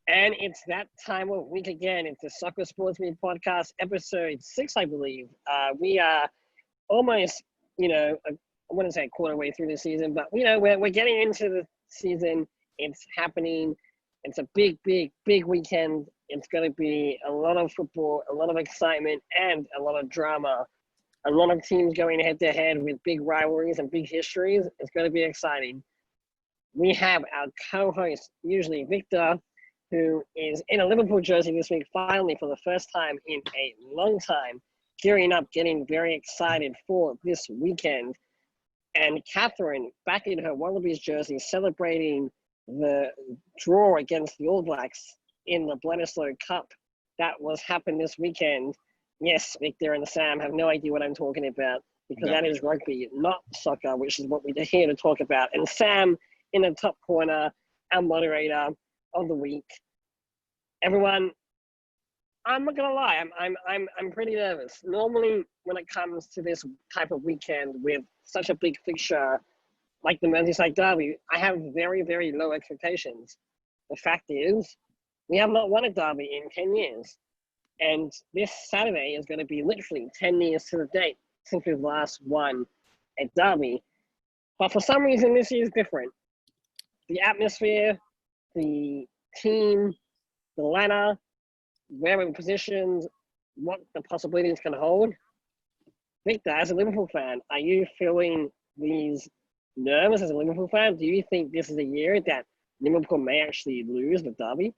And it's that time of week again. It's the Soccer SportsMe podcast, episode 6, I believe. We are almost, I wouldn't say a quarter way through the season, but, we're getting into the season. It's happening. It's a big, big, big weekend. It's going to be a lot of football, a lot of excitement, and a lot of drama. A lot of teams going head-to-head with big rivalries and big histories. It's going to be exciting. We have our co-host, usually Victor, who is in a Liverpool jersey this week, finally for the first time in a long time, gearing up, getting very excited for this weekend. And Catherine, back in her Wallabies jersey, celebrating the draw against the All Blacks in the Bledisloe Cup that was happened this weekend. Yes, Victor and Sam have no idea what I'm talking about because that is rugby, not soccer, which is what we're here to talk about. And Sam, in the top corner, our moderator of the week. Everyone, I'm not gonna lie, I'm pretty nervous. Normally, when it comes to this type of weekend with such a big fixture like the Merseyside Derby, I have very, very low expectations. The fact is, we have not won a derby in 10 years. And this Saturday is going to be literally 10 years to the date since we've last won a derby. But for some reason, this year is different. The atmosphere, the team, the ladder, where we're positioned, what the possibilities can hold. Victor, as a Liverpool fan, are you feeling these nerves as a Liverpool fan? Do you think this is a year that Liverpool may actually lose the derby?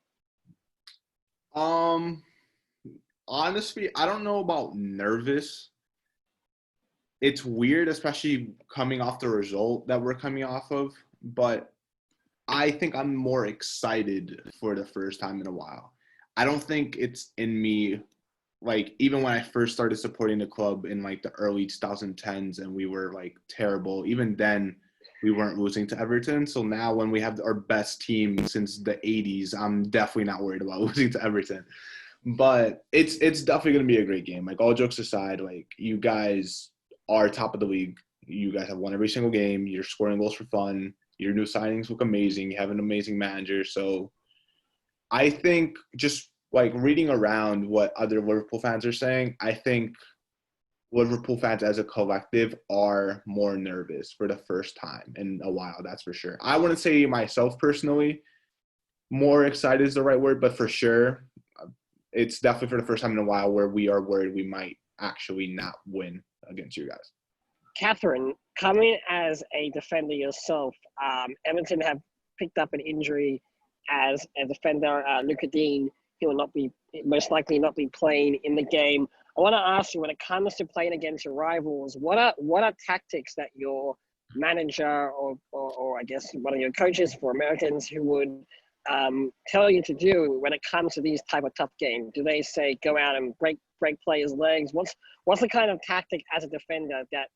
Honestly, I don't know about nervous. It's weird, especially coming off the result that we're coming off of, but I think I'm more excited for the first time in a while. I don't think it's in me, like, even when I first started supporting the club in, like, the early 2010s and we were, like, terrible, even then we weren't losing to Everton. So now when we have our best team since the 80s, I'm definitely not worried about losing to Everton. But it's definitely going to be a great game. Like, all jokes aside, like, you guys are top of the league. You guys have won every single game. You're scoring goals for fun. Your new signings look amazing. You have an amazing manager. So I think just, like, reading around what other Liverpool fans are saying, I think Liverpool fans as a collective are more nervous for the first time in a while, that's for sure. I wouldn't say myself personally more excited is the right word, but for sure – it's definitely for the first time in a while where we are worried we might actually not win against you guys. Catherine, coming as a defender yourself, Everton have picked up an injury as a defender, Luca Dean. He will most likely not be playing in the game. I want to ask you, when it comes to playing against your rivals, what are tactics that your manager or I guess one of your coaches for Americans who would tell you to do when it comes to these type of tough games? Do they say go out and break players' legs? What's the kind of tactic as a defender that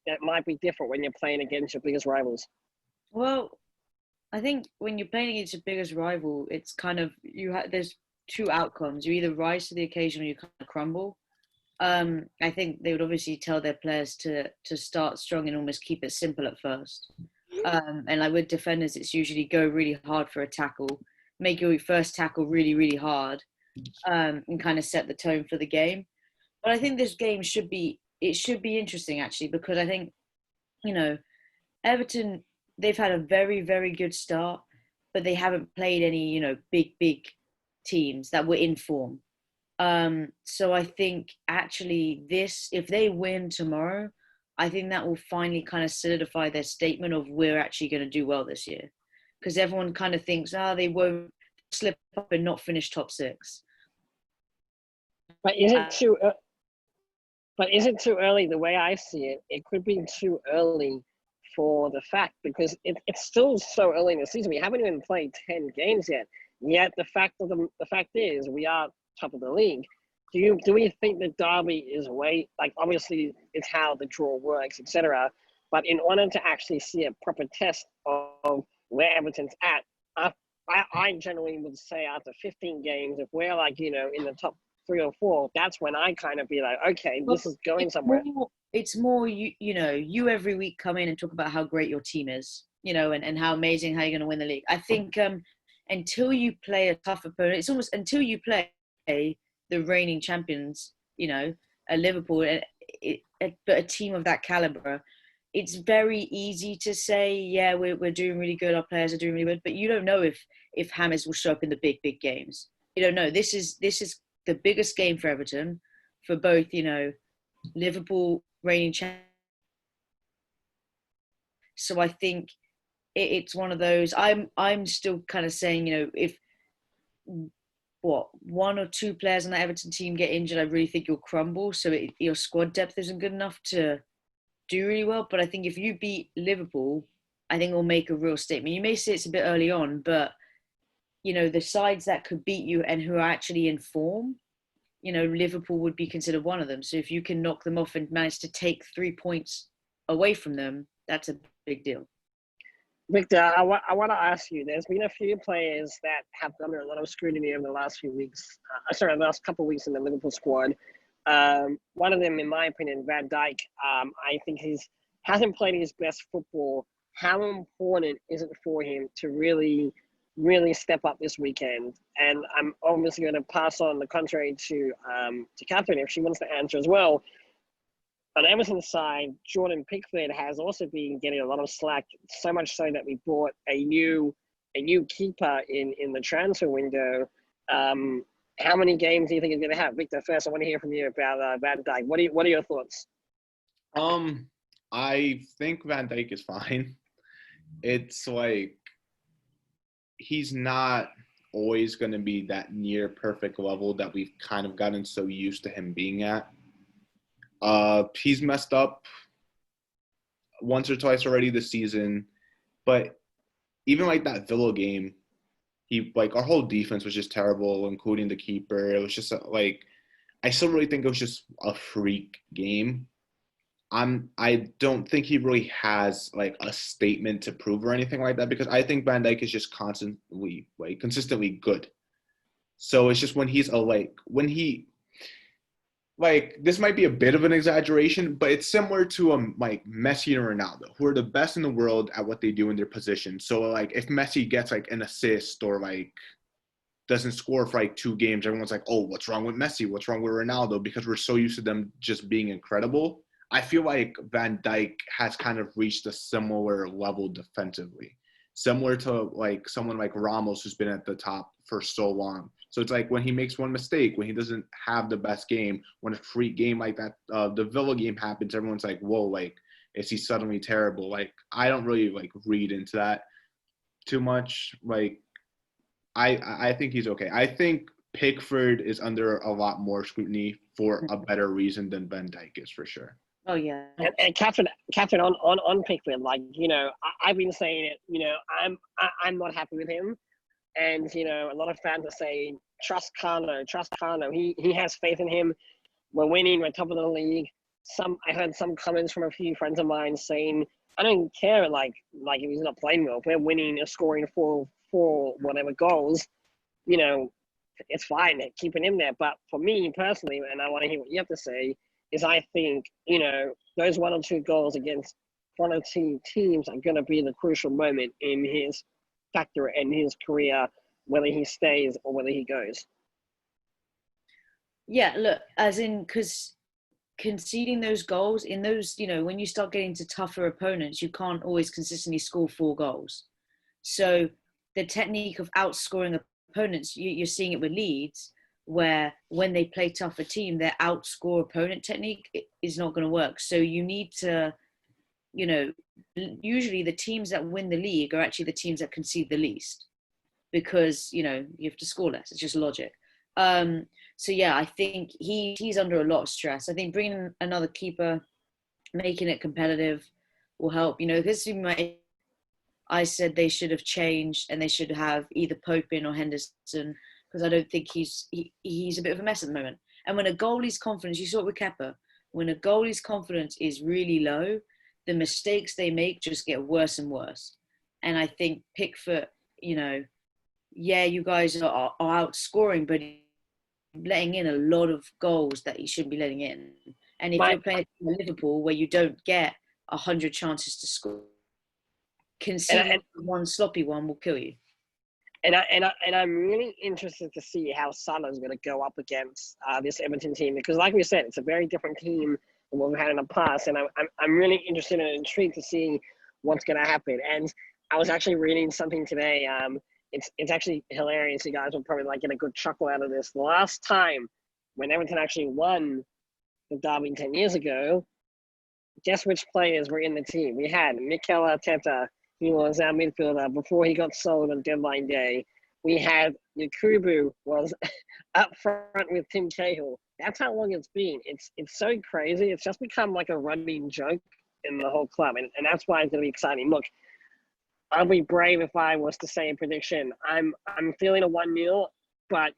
that might be different when you're playing against your biggest rivals? Well, I think when you're playing against your biggest rival, it's kind of there's two outcomes. You either rise to the occasion or you kind of crumble. I think they would obviously tell their players to start strong and almost keep it simple at first. And like with defenders, it's usually go really hard for a tackle, make your first tackle really, really hard, and kind of set the tone for the game. But I think this game should be interesting actually, because I think, Everton, they've had a very, very good start, but they haven't played any, big teams that were in form. So I think actually if they win tomorrow, I think that will finally kind of solidify their statement of we're actually going to do well this year. Because everyone kind of thinks, they won't slip up and not finish top 6. But is it too early? The way I see it, it could be too early for the fact, because it's still so early in the season. We haven't even played 10 games yet. Yet the fact is we are top of the league. Do we think the derby is obviously it's how the draw works, etc. But in order to actually see a proper test of where Everton's at, I generally would say after 15 games, if we're in the top 3 or 4, that's when I kind of be like, okay, this is going somewhere. It's more you every week come in and talk about how great your team is, and how amazing, how you're going to win the league. I think until you play a tough opponent, it's almost until you play the reigning champions, you know, Liverpool, but a team of that caliber, it's very easy to say, yeah, we're doing really good, our players are doing really good, but you don't know if James will show up in the big games. You don't know. This is the biggest game for Everton, for both, you know, Liverpool reigning champions. So I think it's one of those. I'm still kind of saying, you know, if one or two players on that Everton team get injured, I really think you'll crumble. So your squad depth isn't good enough to do really well. But I think if you beat Liverpool, I think it'll make a real statement. You may say it's a bit early on, but you know, the sides that could beat you and who are actually in form, you know, Liverpool would be considered one of them. So if you can knock them off and manage to take 3 points away from them, that's a big deal. Victor, I want to ask you, there's been a few players that have done a lot of scrutiny over the last few weeks. The last couple of weeks in the Liverpool squad. One of them, in my opinion, Van Dijk. I think hasn't played his best football. How important is it for him to really step up this weekend? And I'm obviously going to pass on the contrary to Catherine if she wants to answer as well. On Everton's side, Jordan Pickford has also been getting a lot of slack, so much so that we bought a new keeper in the transfer window. How many games do you think he's going to have? Victor, first, I want to hear from you about Van Dijk. What are your thoughts? I think Van Dijk is fine. It's like he's not always going to be that near perfect level that we've kind of gotten so used to him being at. He's messed up once or twice already this season, but even like that Villa game, our whole defense was just terrible, including the keeper. It was just I still really think it was just a freak game. I don't think he really has like a statement to prove or anything like that, because I think Van Dijk is just consistently good. So it's just when he's this might be a bit of an exaggeration, but it's similar to Messi and Ronaldo, who are the best in the world at what they do in their position. So like if Messi gets like an assist or like doesn't score for like 2 games, everyone's like, oh, what's wrong with Messi? What's wrong with Ronaldo? Because we're so used to them just being incredible. I feel like Van Dijk has kind of reached a similar level defensively, similar to like someone like Ramos, who's been at the top for so long. So it's like when he makes one mistake, when he doesn't have the best game, when a freak game like that, the Villa game happens, everyone's like, whoa, like, is he suddenly terrible? Like, I don't really like read into that too much. Like, I think he's okay. I think Pickford is under a lot more scrutiny for a better reason than Van Dijk is, for sure. Oh yeah. And Catherine on Pickford, like, you know, I've been saying it, you know, I'm not happy with him. And, you know, a lot of fans are saying, trust Carlo. He has faith in him. We're winning. We're top of the league. I heard some comments from a few friends of mine saying, I don't care, like if he's not playing well. If we're winning or scoring four whatever goals, you know, it's fine. Keeping him there. But for me personally, and I want to hear what you have to say, is I think, you know, those 1 or 2 goals against quality teams are going to be the crucial moment in his factor in his career, whether he stays or whether he goes. Yeah, look, as in, because conceding those goals in those, you know, when you start getting to tougher opponents, you can't always consistently score 4 goals. So the technique of outscoring opponents, you're seeing it with Leeds, where when they play tougher team, their outscore opponent technique is not going to work. So you need to, you know, usually the teams that win the league are actually the teams that concede the least, because, you know, you have to score less. It's just logic. So yeah, I think he's under a lot of stress. I think bringing another keeper, making it competitive will help. You know, I said they should have changed and they should have either Pope in or Henderson, because I don't think he's a bit of a mess at the moment. And when a goalie's confidence, you saw it with Kepa, when a goalie's confidence is really low, the mistakes they make just get worse and worse. And I think Pickford, you know, yeah, you guys are outscoring, but letting in a lot of goals that you shouldn't be letting in. And if you're playing Liverpool, where you don't get 100 chances to score, conceding one sloppy one will kill you. I'm really interested to see how Salah's going to go up against this Everton team, because, like we said, it's a very different team than what we've had in the past, and I'm really interested and intrigued to see what's going to happen. And I was actually reading something today. It's actually hilarious. You guys will probably like get a good chuckle out of this. The last time when Everton actually won the derby 10 years ago, guess which players were in the team? We had Mikel Arteta. He was our midfielder before he got sold on deadline day. We had Yakubu was up front with Tim Cahill. That's how long it's been. It's so crazy. It's just become like a running joke in the whole club, and that's why it's going to be exciting. Look, I'll be brave if I was to say a prediction. I'm feeling a 1-0, but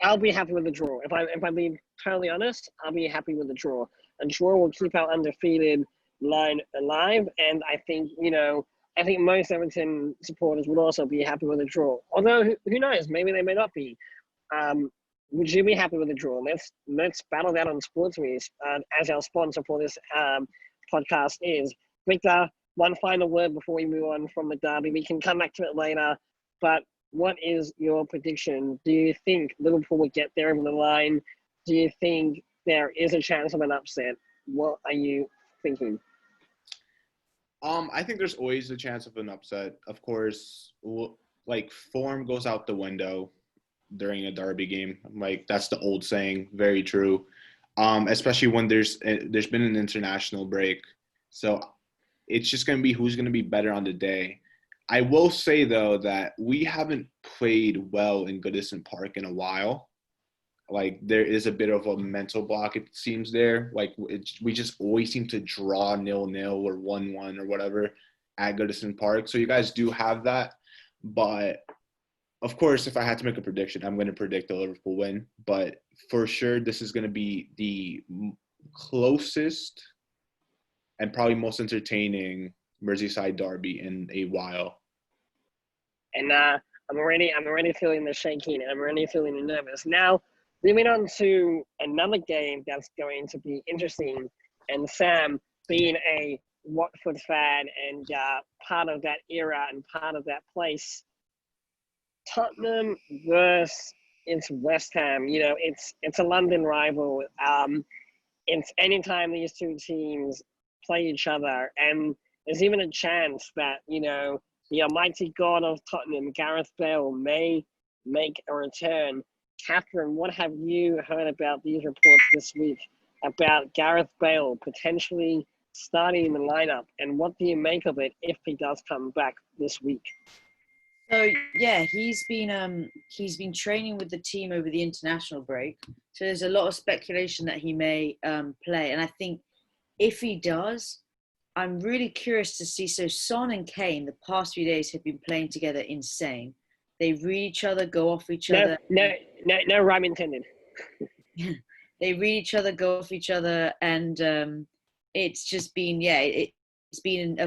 I'll be happy with the draw. If I'm being totally honest, I'll be happy with the draw. A draw will keep our undefeated line alive, and I think most Everton supporters would also be happy with a draw. Although who knows, maybe they may not be. Would you be happy with a draw? Let's battle that on SportsMe, as our sponsor for this podcast is. Victor, one final word before we move on from the derby. We can come back to it later, but what is your prediction? Do you think Liverpool will get there over the line? Do you think there is a chance of an upset? What are you thinking? I think there's always a chance of an upset. Of course, like, form goes out the window during a derby game. Like, that's the old saying, very true. Especially when there's been an international break. So it's just going to be who's going to be better on the day. I will say, though, that we haven't played well in Goodison Park in a while. Like, there is a bit of a mental block, it seems there. Like, we just always seem to draw 0-0 or 1-1 or whatever at Goodison Park. So you guys do have that. But, of course, if I had to make a prediction, I'm going to predict a Liverpool win. But for sure, this is going to be the closest and probably most entertaining Merseyside derby in a while. And I'm already feeling the shaking, and I'm already feeling the nervous. Now, moving on to another game that's going to be interesting, and Sam, being a Watford fan and part of that era and part of that place, Tottenham versus West Ham. It's a London rival. It's anytime these two teams play each other, and there's even a chance that the almighty god of Tottenham, Gareth Bale, may make a return. Catherine, what have you heard about these reports this week about Gareth Bale potentially starting in the lineup, and what do you make of it if he does come back this week? So yeah, he's been training with the team over the international break. So there's a lot of speculation that he may play, and I think if he does, I'm really curious to see. So Son and Kane, the past few days, have been playing together insane. They read each other, go off each other. No rhyme intended. They read each other, go off each other, and it's just been it's been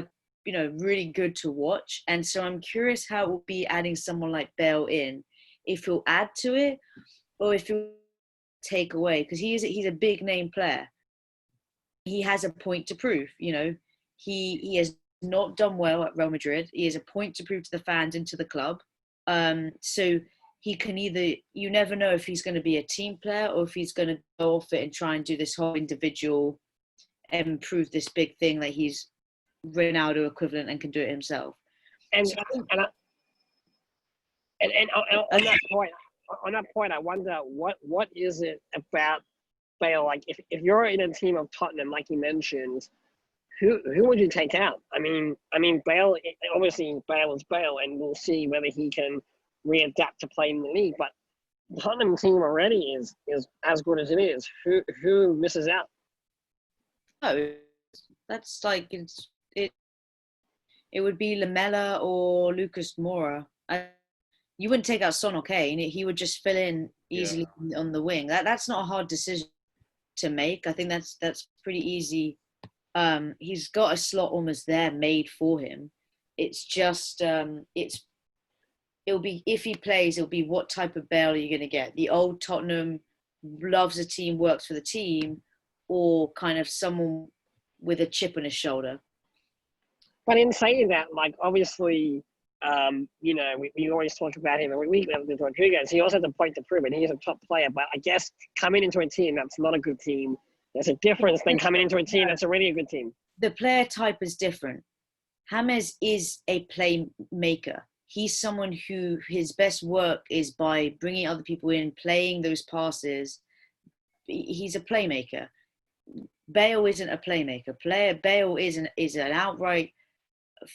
really good to watch. And so I'm curious how it will be adding someone like Bale in, if he'll add to it or if he'll take away, because he's a big name player. He has a point to prove. He has not done well at Real Madrid. He has a point to prove to the fans and to the club. So he can you never know if he's going to be a team player or if he's going to go off it and try and do this whole individual and prove this big thing that he's Ronaldo equivalent and can do it himself. And on that point, I wonder what is it about Bale? Like, if you're in a team of Tottenham, like you mentioned, who would you take out? I mean, Bale. Obviously, Bale is Bale, and we'll see whether he can readapt to play in the league. But the Tottenham team already is as good as it is. Who misses out? Oh, that's like it would be Lamela or Lucas Moura. You wouldn't take out Son or Kane. He would just fill in easily on the wing. That's not a hard decision to make. I think that's pretty easy. He's got a slot almost there made for him. It's just it'll be, if he plays, it'll be what type of Bale are you going to get? The old Tottenham loves the team, works for the team, or kind of someone with a chip on his shoulder? But in saying that, like, obviously we always talk about him every week with Rodriguez. He also has a point to prove, and he's a top player. But I guess coming into a team that's not a good team, there's a difference than coming into a team that's already a good team. The player type is different. James is a playmaker. He's someone who his best work is by bringing other people in, playing those passes. He's a playmaker. Bale isn't a playmaker. Bale is an outright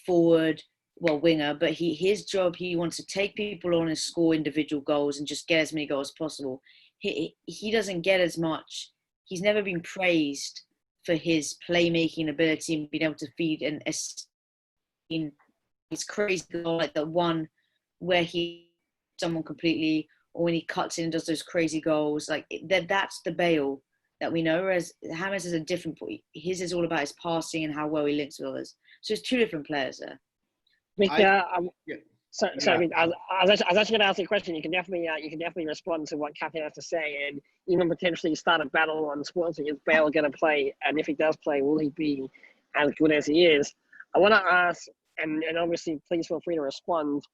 forward, winger, but his job, he wants to take people on and score individual goals and just get as many goals as possible. He doesn't get as much. He's never been praised for his playmaking ability and being able to feed in his crazy goal, like the one where he someone completely, or when he cuts in and does those crazy goals, like that's the Bale that we know. Whereas James is a different point. His is all about his passing and how well he links with others. So it's two different players there. I was actually going to ask you a question. You can definitely respond to what Catherine has to say, and even potentially start a battle on sports. Is Bale going to play? And if he does play, will he be as good as he is? I want to ask, and obviously, please feel free to respond.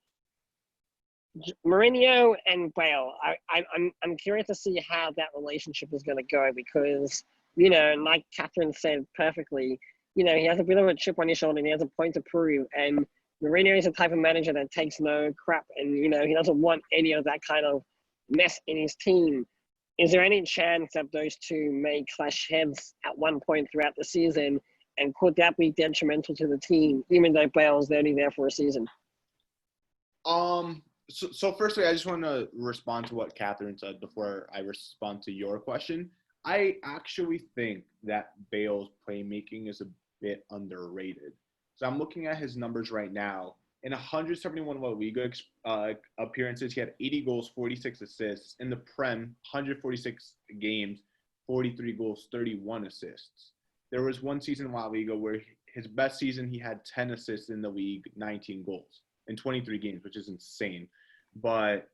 Mourinho and Bale. I'm curious to see how that relationship is going to go because like Catherine said perfectly, he has a bit of a chip on his shoulder and he has a point to prove. And Mourinho is the type of manager that takes no crap, and he doesn't want any of that kind of mess in his team. Is there any chance that those two may clash heads at one point throughout the season, and could that be detrimental to the team, even though Bale's only there for a season? So firstly, I just want to respond to what Catherine said before I respond to your question. I actually think that Bale's playmaking is a bit underrated. So I'm looking at his numbers right now. In 171 La Liga appearances, he had 80 goals, 46 assists. In the Prem, 146 games, 43 goals, 31 assists. There was one season in La Liga where his best season, he had 10 assists in the league, 19 goals in 23 games, which is insane. But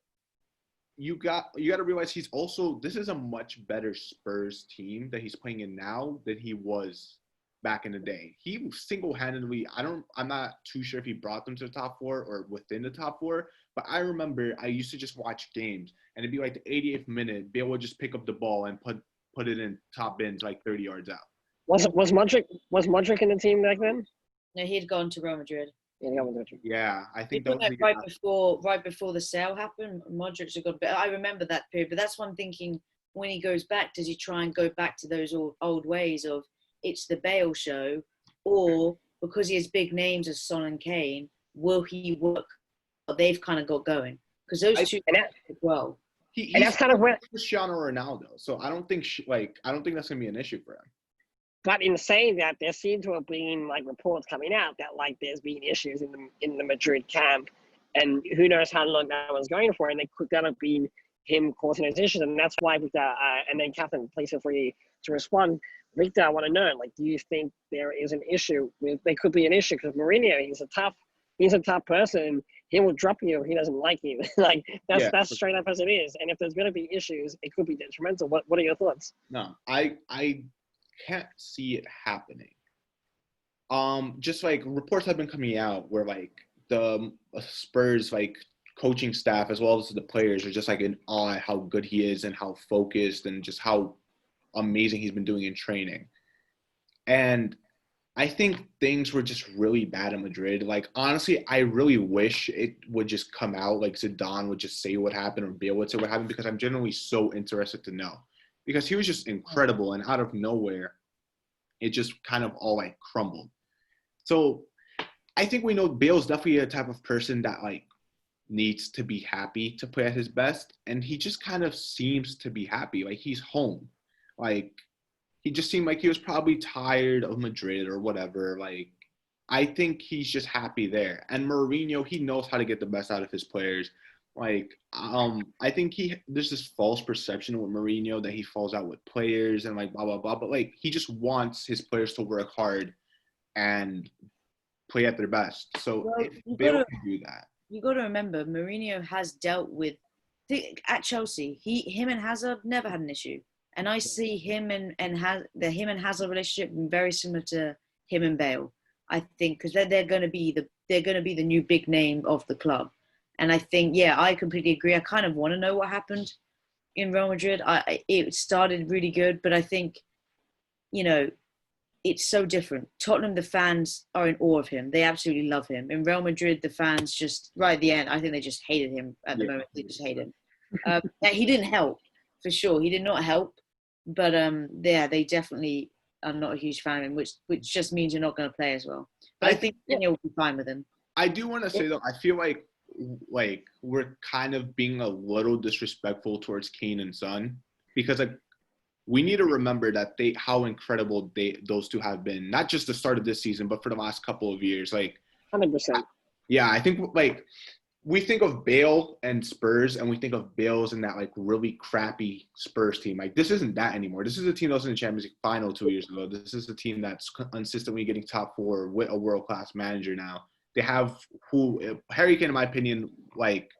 you got to realize this is a much better Spurs team that he's playing in now than he was back in the day. He single-handedly, I'm not too sure if he brought them to the top four or within the top four, but I remember I used to just watch games and it'd be like the 88th minute, Bale would just pick up the ball and put it in top bins like 30 yards out. Was Modric in the team back then? No, he had gone to Real Madrid. Yeah, I think that was right before the sale happened. Modric had got. I remember that period, but that's one thinking. When he goes back, does he try and go back to those old ways of it's the Bale show, or because he has big names as Son and Kane, will he work what they've kind of got going? Because those two as well. And that's kind of where Cristiano Ronaldo. So I don't think that's gonna be an issue for him. But in saying that, there seem to have been reports coming out that there's been issues in the Madrid camp, and who knows how long that was going for, and they could have been him causing those issues, and that's why Victor and then Catherine, please feel free to respond. Victor, I want to know, do you think there is an issue? There could be an issue because Mourinho, he's a tough person. He will drop you if he doesn't like you. That's straight up as it is. And if there's going to be issues, it could be detrimental. What are your thoughts? No, I can't see it happening. Just reports have been coming out where the Spurs coaching staff as well as the players are just in awe at how good he is and how focused and just how amazing he's been doing in training. And I think things were just really bad in Madrid. Honestly, I really wish it would just come out Zidane would just say what happened or Bale would say what happened, because I'm genuinely so interested to know. Because he was just incredible, and out of nowhere, it just kind of all crumbled. So I think we know Bale's definitely a type of person that needs to be happy to play at his best, and he just kind of seems to be happy. He's home. He just seemed like he was probably tired of Madrid or whatever. I think he's just happy there. And Mourinho, he knows how to get the best out of his players. I think there's this false perception with Mourinho that he falls out with players and blah, blah, blah. But he just wants his players to work hard and play at their best. So Bale can do that. You got to remember, Mourinho has dealt with, at Chelsea, him and Hazard never had an issue. And I see him and Hazard relationship very similar to him and Bale. I think, because they're going to be the new big name of the club. And I think, yeah, I completely agree. I kind of want to know what happened in Real Madrid. It started really good, but I think, you know, it's so different. Tottenham, the fans are in awe of him. They absolutely love him. In Real Madrid, the fans just, right at the end, I think they just hated him at the moment. They just hate him. He didn't help, for sure. He did not help. But, yeah, they definitely are not a huge fan of him, which just means you're not going to play as well. But I think Daniel will be fine with him. I do want to say, though, I feel like we're kind of being a little disrespectful towards Kane and Son, because like we need to remember that how incredible those two have been, not just the start of this season, but for the last couple of years. Like 100%. Yeah, I think like we think of Bale and Spurs, and we think of Bale's in that like really crappy Spurs team. Like this isn't that anymore. This is a team that was in the Champions League final 2 years ago. This is a team that's consistently getting top four with a world-class manager now. They have Harry Kane, in my opinion, like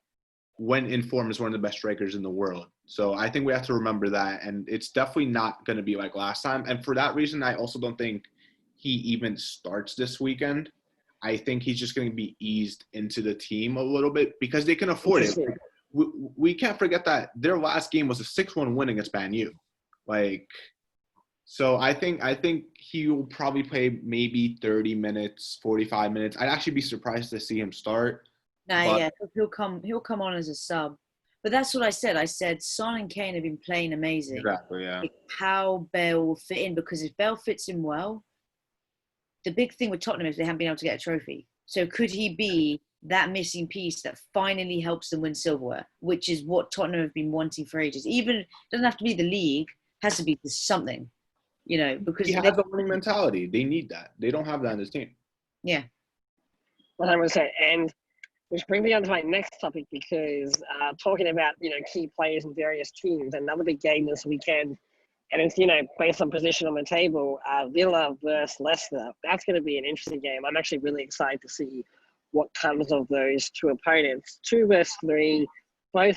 when in form, is one of the best strikers in the world. So I think we have to remember that, and it's definitely not going to be like last time. And for that reason, I also don't think he even starts this weekend. I think he's just going to be eased into the team a little bit because they can afford it. We can't forget that their last game was a 6-1 win against Man U. Like, so I think he will probably play maybe 30 minutes, 45 minutes. I'd actually be surprised to see him start. Yeah, he'll come on as a sub. But that's what I said. I said Son and Kane have been playing amazing. Exactly, yeah. Like how Bale will fit in, because if Bale fits in well, the big thing with Tottenham is they haven't been able to get a trophy. So could he be that missing piece that finally helps them win silverware, which is what Tottenham have been wanting for ages? Even doesn't have to be the league, has to be something, you know, because he has a winning mentality. They need that. They don't have that in this team. Yeah. 100%. And which brings me on to my next topic, because talking about, you know, key players in various teams, another big game this weekend, and it's, you know, based on position on the table, Villa versus Leicester. That's going to be an interesting game. I'm actually really excited to see what comes of those two opponents. 2 versus 3, both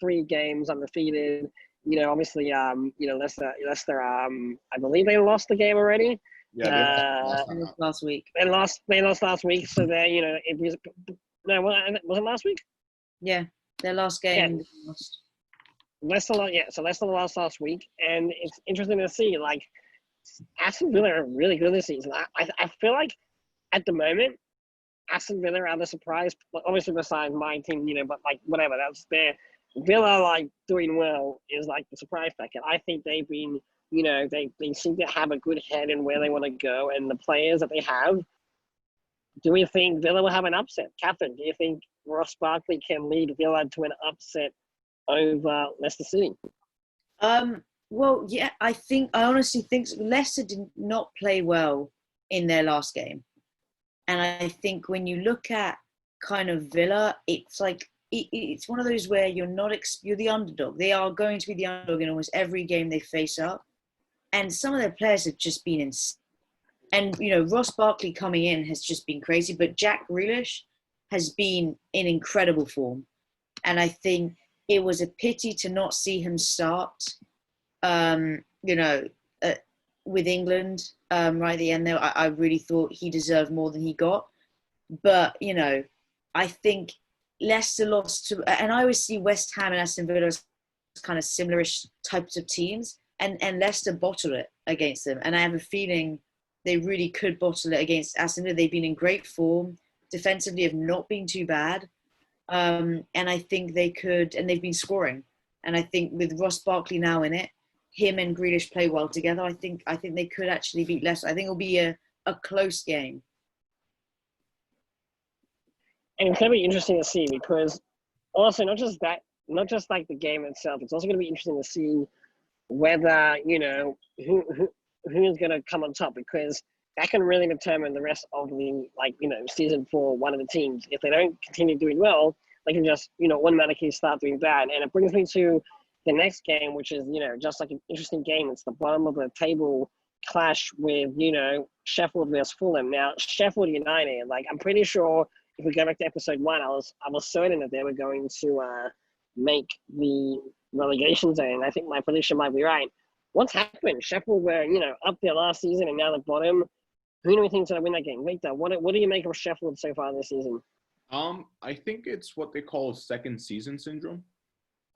three games undefeated. You know, obviously, you know, Leicester, I believe they lost the game already. Yeah, they lost last week. They lost last week, so they're, you know, was it last week? Yeah, their last game. Yeah. Leicester lost last week, and it's interesting to see, like, Aston Villa are really good this season. I feel like at the moment, Aston Villa are the surprise, obviously besides my team, you know, but like whatever, that's their Villa, like, doing well is like the surprise factor. I think they've been, you know, they seem to have a good head in where they want to go, and the players that they have. Do we think Villa will have an upset? Catherine, do you think Ross Barkley can lead Villa to an upset over Leicester City? Well, yeah, I honestly think Leicester did not play well in their last game. And I think when you look at kind of Villa, it's like, it's one of those where you're the underdog. They are going to be the underdog in almost every game they face up. And some of their players have just been insane. And, you know, Ross Barkley coming in has just been crazy. But Jack Grealish has been in incredible form. And I think it was a pity to not see him start, you know, with England right at the end there. I really thought he deserved more than he got. But, you know, I think Leicester lost to... And I always see West Ham and Aston Villa as kind of similarish types of teams. And Leicester bottled it against them. And I have a feeling they really could bottle it against Aston Villa. They've been in great form. Defensively have not been too bad. And I think they could, and they've been scoring. And I think with Ross Barkley now in it, him and Grealish play well together. I think they could actually beat Leicester. I think it'll be a close game. And it's going to be interesting to see, because also not just like the game itself, it's also going to be interesting to see whether, you know, who's going to come on top, because that can really determine the rest of the, like, you know, season for one of the teams. If they don't continue doing well, they can just, you know, automatically start doing bad. And it brings me to the next game, which is, you know, just like an interesting game. It's the bottom of the table clash with, you know, Sheffield versus Fulham. Now, Sheffield United, like, I'm pretty sure if we go back to episode 1, I was certain that they were going to make the relegation zone. I think my prediction might be right. What's happened? Sheffield were, you know, up there last season, and now the bottom. Who do we think's going to win that game? Victor, what do you make of Sheffield so far this season? I think it's what they call second season syndrome.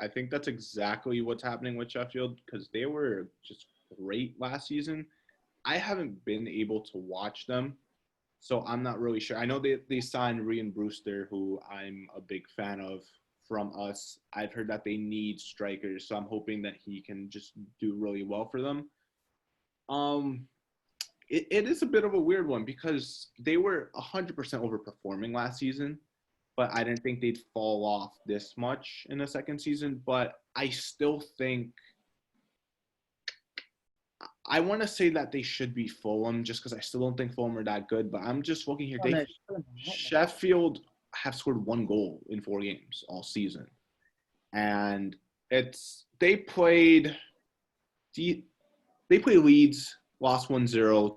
I think that's exactly what's happening with Sheffield because they were just great last season. I haven't been able to watch them, so I'm not really sure. I know they signed Ryan Brewster, who I'm a big fan of from us. I've heard that they need strikers, so I'm hoping that he can just do really well for them. It is a bit of a weird one because they were 100% overperforming last season, but I didn't think they'd fall off this much in the second season. But I still think I want to say that they should be Fulham just because I still don't think Fulham are that good. But I'm just looking here. Sheffield have scored 1 goal in 4 games all season. And they played Leeds, lost 1-0,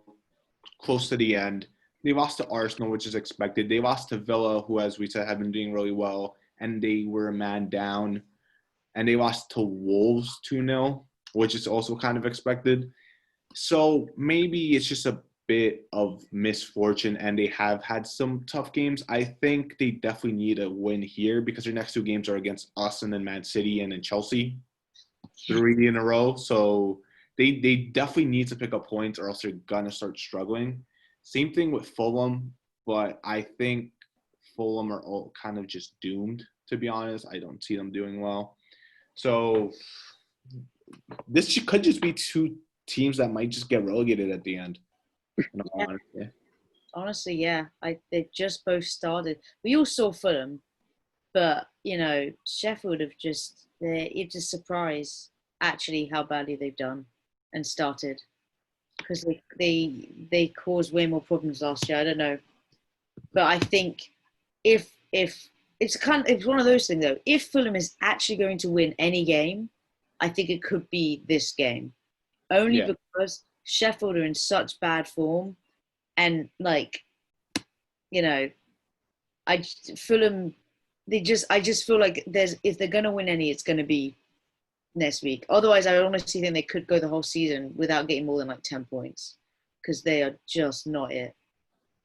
close to the end. They lost to Arsenal, which is expected. They lost to Villa, who, as we said, have been doing really well, and they were a man down. And they lost to Wolves 2-0, which is also kind of expected. So maybe it's just a bit of misfortune, and they have had some tough games. I think they definitely need a win here because their next 2 games are against us and then Man City and then Chelsea, 3 in a row. So they definitely need to pick up points or else they're going to start struggling. Same thing with Fulham, but I think Fulham are all kind of just doomed, to be honest. I don't see them doing well. So this could just be 2 teams that might just get relegated at the end. Honestly, yeah. They just both started. We all saw Fulham, but, Sheffield it's a surprise, actually, how badly they've done and started. Because they caused way more problems last year. I don't know, but I think if it's one of those things though. If Fulham is actually going to win any game, I think it could be this game, only because Sheffield are in such bad form, and Fulham. I just feel like if they're going to win any, it's going to be next week. Otherwise, I honestly think they could go the whole season without getting more than 10 points because they are just not it.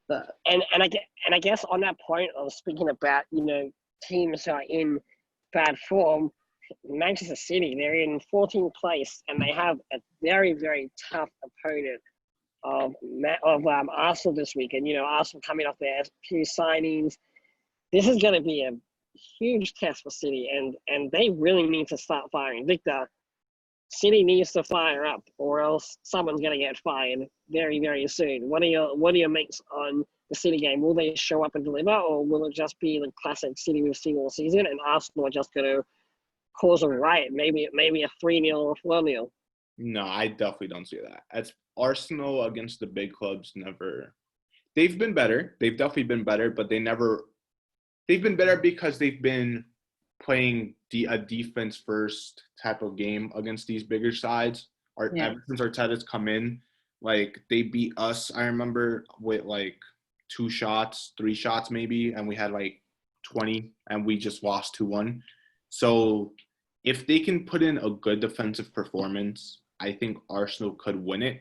But I guess on that point of speaking about teams who are in bad form, Manchester City, they're in 14th place and they have a very, very tough opponent of Arsenal this week. And Arsenal coming off their few signings. This is going to be a huge test for City, and they really need to start firing. Victor, City needs to fire up, or else someone's going to get fired very, very soon. What are your makes on the City game? Will they show up and deliver, or will it just be the classic City we've seen all season, and Arsenal are just going to cause a riot? Maybe a 3-0 or 4-0. No, I definitely don't see that. As Arsenal against the big clubs, never. They've been better. They've definitely been better, but they've been better because they've been playing a defense-first type of game against these bigger sides. Ever since Arteta's come in, they beat us, I remember, with 2 shots, 3 shots maybe, and we had 20, and we just lost 2-1. So if they can put in a good defensive performance, I think Arsenal could win it.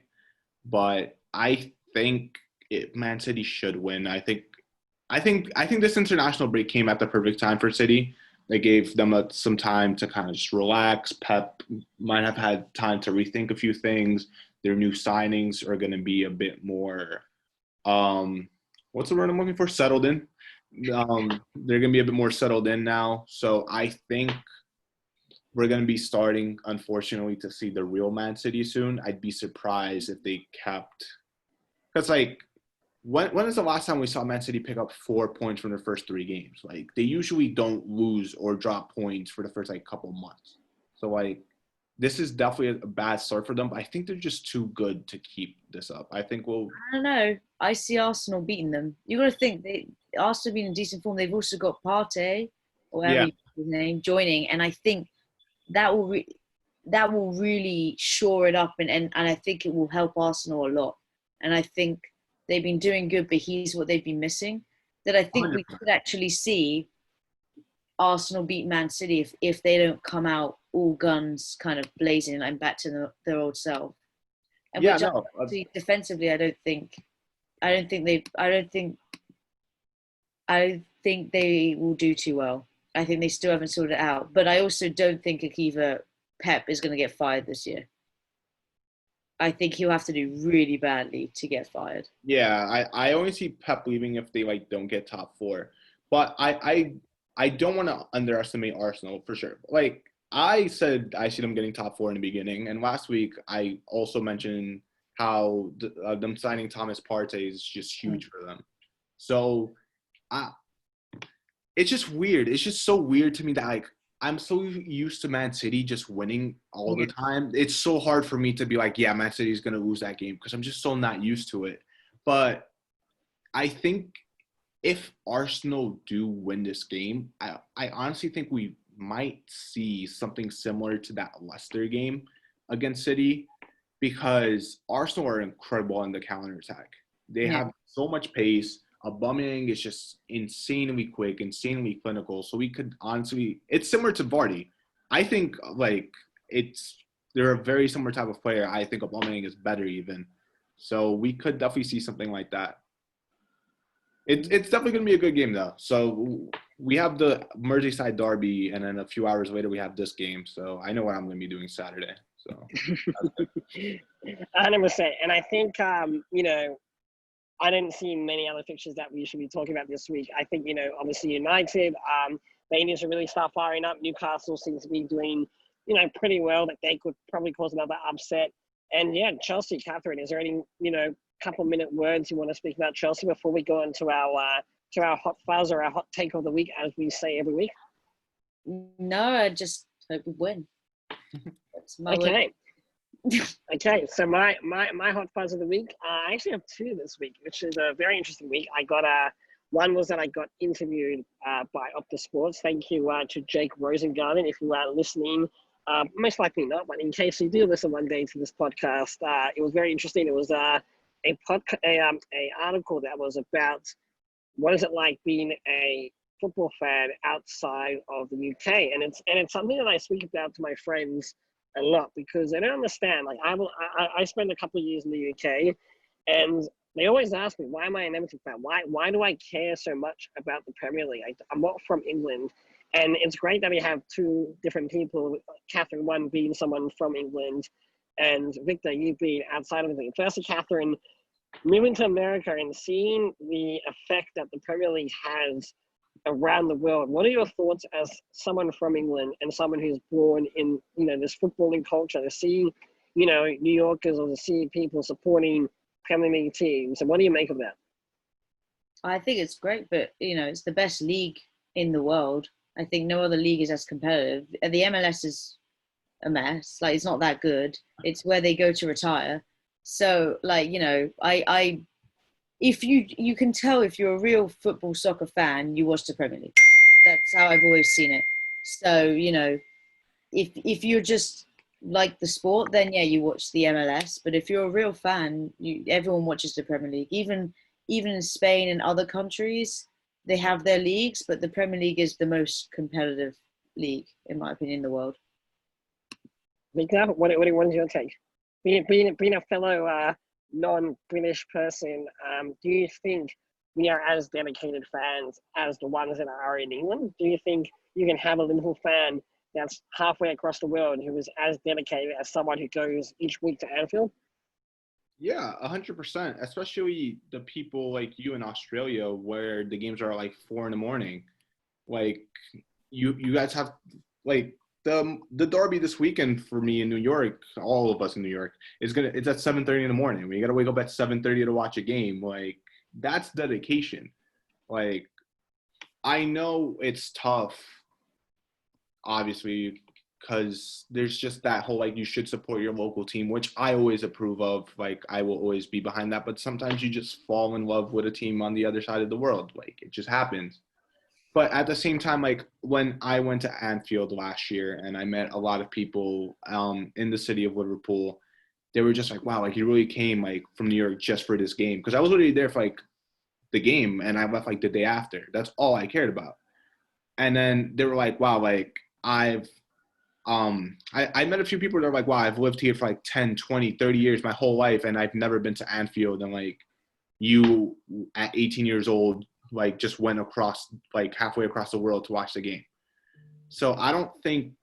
But I think Man City should win. I think this international break came at the perfect time for City. They gave them some time to kind of just relax. Pep might have had time to rethink a few things. Their new signings are going to be a bit more, what's the word I'm looking for? Settled in. They're going to be a bit more settled in now. So I think we're going to be starting, unfortunately, to see the real Man City soon. I'd be surprised if they kept – because, when is the last time we saw Man City pick up 4 points from their first 3 games? They usually don't lose or drop points for the first couple months. So this is definitely a bad start for them. But I think they're just too good to keep this up. I think I don't know. I see Arsenal beating them. You got to think Arsenal being in decent form. They've also got Partey or whatever his name joining, and I think that will really shore it up, and I think it will help Arsenal a lot. And I think they've been doing good, but he's what they've been missing. That I think 100%. We could actually see Arsenal beat Man City if they don't come out all guns kind of blazing and back to their old self. And defensively, I don't think I think they will do too well. I think they still haven't sorted it out. But I also don't think Akiva Pep is going to get fired this year. I think he'll have to do really badly to get fired. Yeah, I only see Pep leaving if they don't get top four. But I don't want to underestimate Arsenal for sure. I said I see them getting top four in the beginning, and last week I also mentioned how them signing Thomas Partey is just huge for them. So it's just weird. It's just so weird to me that I'm so used to Man City just winning all the time. It's so hard for me to be yeah, Man City is going to lose that game because I'm just so not used to it. But I think if Arsenal do win this game, I honestly think we might see something similar to that Leicester game against City because Arsenal are incredible on the counterattack. They have so much pace. Aubameyang is just insanely quick, insanely clinical. So we could honestly, it's similar to Vardy. I think they're a very similar type of player. I think Aubameyang is better even. So we could definitely see something like that. It's definitely going to be a good game though. So we have the Merseyside derby, and then a few hours later we have this game. So I know what I'm going to be doing Saturday. So 100%. And I think I didn't see many other fixtures that we should be talking about this week. I think, obviously United, they need to really start firing up. Newcastle seems to be doing, pretty well, that they could probably cause another upset. And yeah, Chelsea, Catherine, is there any, couple minute words you want to speak about Chelsea before we go into our hot fuzz or our hot take of the week, as we say every week? No, I just hope we win. That's my okay. word. Okay, so my hot fuzz of the week, I actually have two this week, which is a very interesting week. I got one was that I got interviewed by Optus Sports. Thank you to Jake Rosengarten. If you are listening, most likely not, but in case you do listen one day to this podcast, it was very interesting. It was a article that was about what is it like being a football fan outside of the UK, and it's something that I speak about to my friends a lot because they don't understand. I spent a couple of years in the UK, and they always ask me, why am I an Everton fan? Why do I care so much about the Premier League? I'm not from England, and it's great that we have two different people, Catherine, one being someone from England, and Victor, you being outside of England. Firstly, Catherine, moving to America and seeing the effect that the Premier League has around the world, what are your thoughts as someone from England and someone who's born in this footballing culture, to see New Yorkers or to see people supporting Premier League teams, and what do you make of that? I think it's great, but it's the best league in the world. I think no other league is as competitive. The MLS is a mess. It's not that good. It's where they go to retire. So if you can tell if you're a real football soccer fan, you watch the Premier League. That's how I've always seen it. So, if you're just like the sport, then yeah, you watch the MLS. But if you're a real fan, everyone watches the Premier League. Even in Spain and other countries, they have their leagues, but the Premier League is the most competitive league, in my opinion, in the world. Victor, what is your take? Being a fellow non-British person, do you think we are as dedicated fans as the ones that are in England? Do you think you can have a Liverpool fan that's halfway across the world who is as dedicated as someone who goes each week to Anfield? Yeah, 100%. Especially the people like you in Australia, where the games are 4 a.m. You guys have the derby this weekend for me in New York. All of us in New York it's at 7:30 in the morning. We got to wake up at 7:30 to watch a game. That's dedication. I know it's tough, obviously, because there's just that whole you should support your local team, which I always approve of. I will always be behind that. But sometimes you just fall in love with a team on the other side of the world. It just happens. But at the same time, when I went to Anfield last year and I met a lot of people in the city of Liverpool, they were just wow, you really came from New York just for this game. Because I was already there for the game, and I left the day after. That's all I cared about. And then they were wow, I met a few people that are wow, I've lived here for 10, 20, 30 years, my whole life, and I've never been to Anfield. And you at 18 years old, like just went across, like halfway across the world to watch the game. So I don't think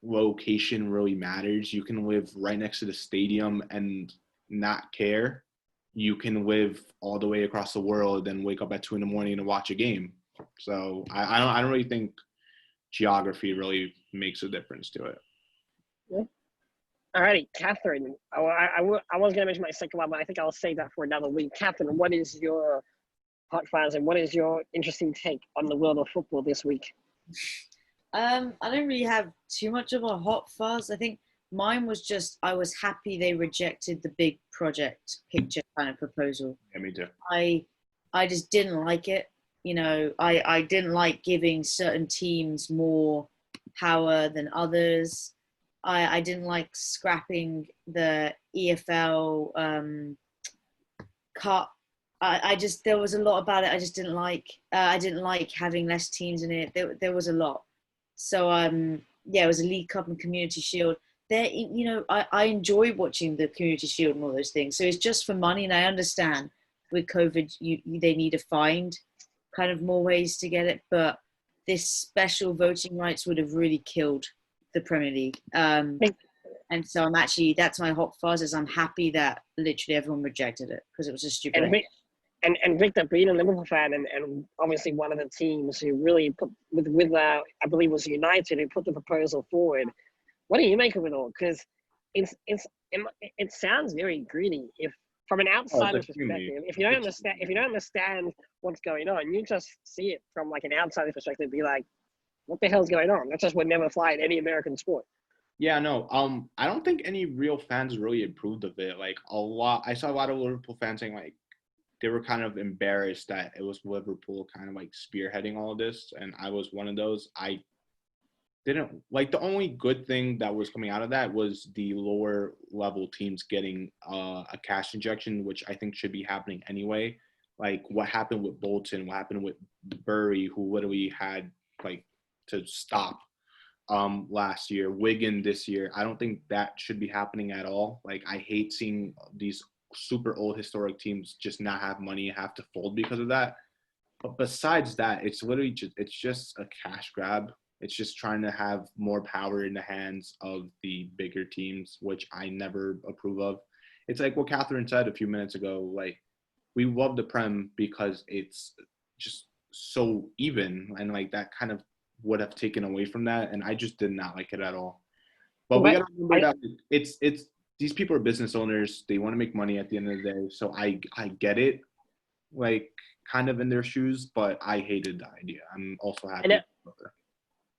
location really matters. You can live right next to the stadium and not care. You can live all the way across the world and wake up at 2 a.m. and watch a game. So I don't really think geography really makes a difference to it. Yeah. Alrighty, Catherine. I was going to mention my second one, but I think I'll save that for another week. Catherine, what is your hot fans and what is your interesting take on the world of football this week? I don't really have too much of a hot fuzz. I think mine was just I was happy they rejected the big project picture kind of proposal. Yeah, me too. I just didn't like it. You know, I didn't like giving certain teams more power than others. I didn't like scrapping the EFL cup. I just, there was a lot about it I just didn't like. I didn't like having less teams in it. There was a lot. So, yeah, it was a League Cup and Community Shield. You know, I enjoy watching the Community Shield and all those things. So it's just for money, and I understand with COVID, they need to find kind of more ways to get it. But this special voting rights would have really killed the Premier League. And so that's my hot fuzz, is I'm happy that literally everyone rejected it because it was a stupid idea. And Victor, being a Liverpool fan and obviously one of the teams who really put with I believe it was United who put the proposal forward. What do you make of it all? Because it sounds very greedy. If from an outsider's perspective, if you don't understand what's going on, you just see it from like an outsider's perspective, be like, what the hell's going on? That just would never fly in any American sport. Yeah, no. I don't think any real fans really approved of it. Like I saw a lot of Liverpool fans saying like they were kind of embarrassed that it was Liverpool kind of like spearheading all of this, and I was one of those. I didn't like, the only good thing that was coming out of that was the lower level teams getting a cash injection, which I think should be happening anyway. Like what happened with Bolton, what happened with Bury, who literally had like to stop last year, Wigan this year. I don't think that should be happening at all. Like I hate seeing these super old historic teams just not have money, have to fold because of that. But besides that, it's literally just a cash grab. It's just trying to have more power in the hands of the bigger teams, which I never approve of. It's like what Catherine said a few minutes ago. Like, we love the Prem because it's just so even, and like that kind of would have taken away from that, and I just did not like it at all. But we gotta remember that it's these people are business owners. They want to make money at the end of the day. So I get it, like kind of in their shoes, but I hated the idea. I'm also happy.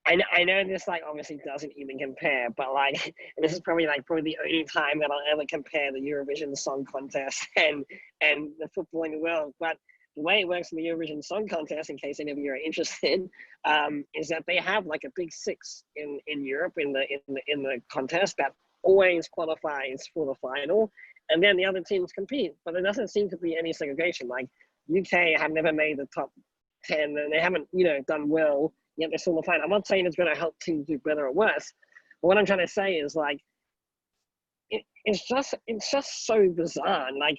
I know this like obviously doesn't even compare, but like this is probably the only time that I'll ever compare the Eurovision Song Contest and the football in the world. But the way it works in the Eurovision Song Contest, in case any of you are interested, is that they have like a big six in Europe in the contest that always qualifies for the final, and then the other teams compete. But there doesn't seem to be any segregation. Like UK have never made the top 10, and they haven't done well. Yet they're still in the final. I'm not saying it's going to help teams do better or worse, but what I'm trying to say is like it's just so bizarre. And like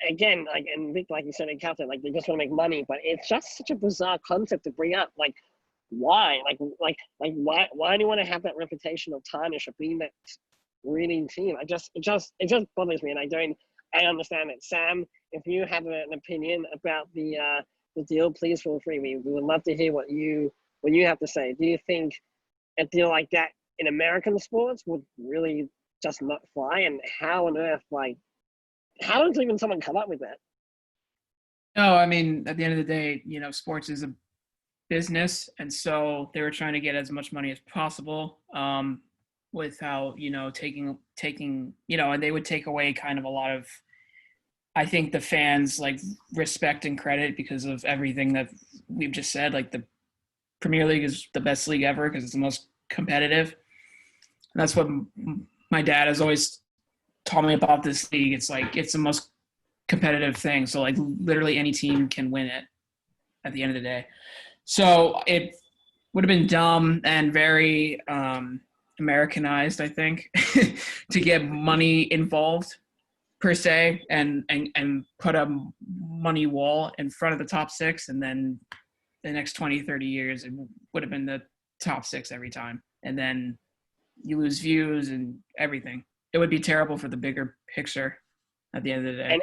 again, like, and Vic, like you said in Captain, like they just want to make money, but it's just such a bizarre concept to bring up. Like why? Like why do you want to have that reputation of tarnish of being that winning team? It just bothers me, and I understand it. Sam, if you have an opinion about the deal, please feel free. We would love to hear what you have to say. Do you think a deal like that in American sports would really just not fly? And how on earth, like, how does even someone come up with that? No, I mean, at the end of the day, sports is a business, and so they were trying to get as much money as possible without, taking, and they would take away kind of a lot of, I think, the fans like respect and credit because of everything that we've just said. Like the Premier League is the best league ever because it's the most competitive. And that's what my dad has always taught me about this league. It's like it's the most competitive thing. So like literally any team can win it at the end of the day. So it would have been dumb and very Americanized, I think, to get money involved. per se, and put a money wall in front of the top six, and then the next 20, 30 years, it would have been the top six every time. And then you lose views and everything. It would be terrible for the bigger picture at the end of the day.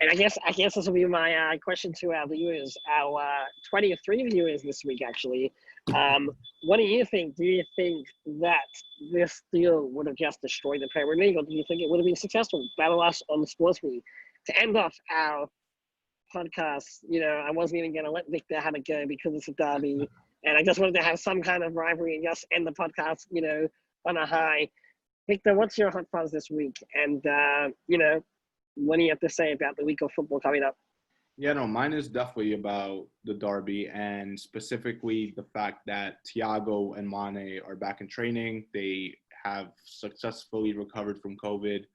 And I guess this will be my question to our viewers, our 23 viewers this week, actually. What do you think? Do you think that this deal would have just destroyed the Premier League, or do you think it would have been successful? Battle us on SportsMe. To end off our podcast, I wasn't even going to let Victor have a go because it's a derby, and I just wanted to have some kind of rivalry and just end the podcast, on a high. Victor, what's your hot fuzz this week? And, what do you have to say about the week of football coming up? Yeah, no, mine is definitely about the derby, and specifically the fact that Thiago and Mane are back in training. They have successfully recovered from COVID,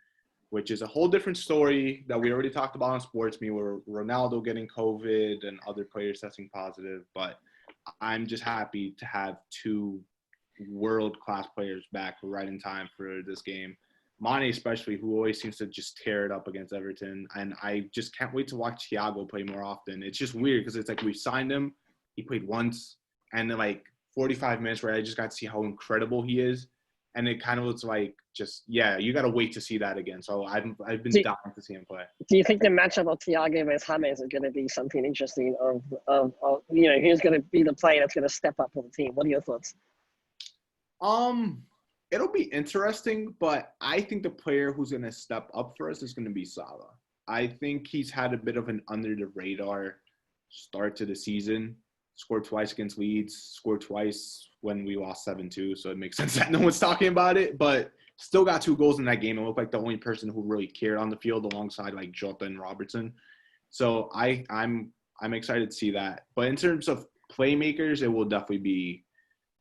which is a whole different story that we already talked about on SportsMe, where Ronaldo getting COVID and other players testing positive. But I'm just happy to have two world-class players back right in time for this game. Mane especially, who always seems to just tear it up against Everton. And I just can't wait to watch Thiago play more often. It's just weird because it's like we signed him, he played once, and then like 45 minutes where I just got to see how incredible he is. And it kind of looks like you got to wait to see that again. So I've been dying to see him play. Do you think the matchup of Thiago versus James is going to be something interesting of who's going to be the player that's going to step up for the team? What are your thoughts? It'll be interesting, but I think the player who's going to step up for us is going to be Salah. I think he's had a bit of an under-the-radar start to the season. Scored twice against Leeds, scored twice when we lost 7-2, so it makes sense that no one's talking about it, but still got 2 goals in that game and looked like the only person who really cared on the field alongside like Jota and Robertson. So I'm excited to see that. But in terms of playmakers, it will definitely be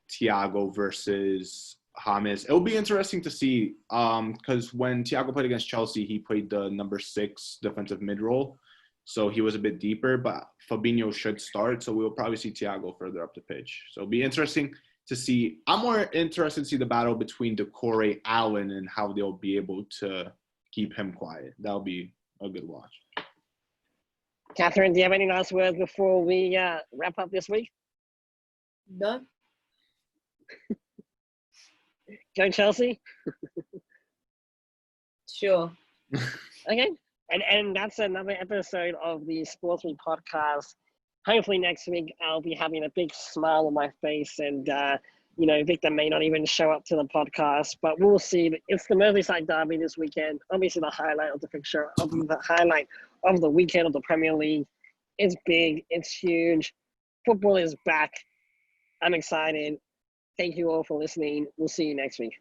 Thiago versus James. It'll be interesting to see because when Thiago played against Chelsea, he played the number 6 defensive mid role. So he was a bit deeper, but Fabinho should start. So we'll probably see Thiago further up the pitch. So it'll be interesting to see. I'm more interested to see the battle between Decore, Allen, and how they'll be able to keep him quiet. That'll be a good watch. Catherine, do you have any last words before we wrap up this week? No. Go Chelsea. Sure. Okay. And that's another episode of the SportsMe podcast. Hopefully next week I'll be having a big smile on my face, and Victor may not even show up to the podcast, but we'll see. It's the Merseyside derby this weekend. Obviously the highlight of the fixture, the highlight of the weekend of the Premier League. It's big. It's huge. Football is back. I'm excited. Thank you all for listening. We'll see you next week.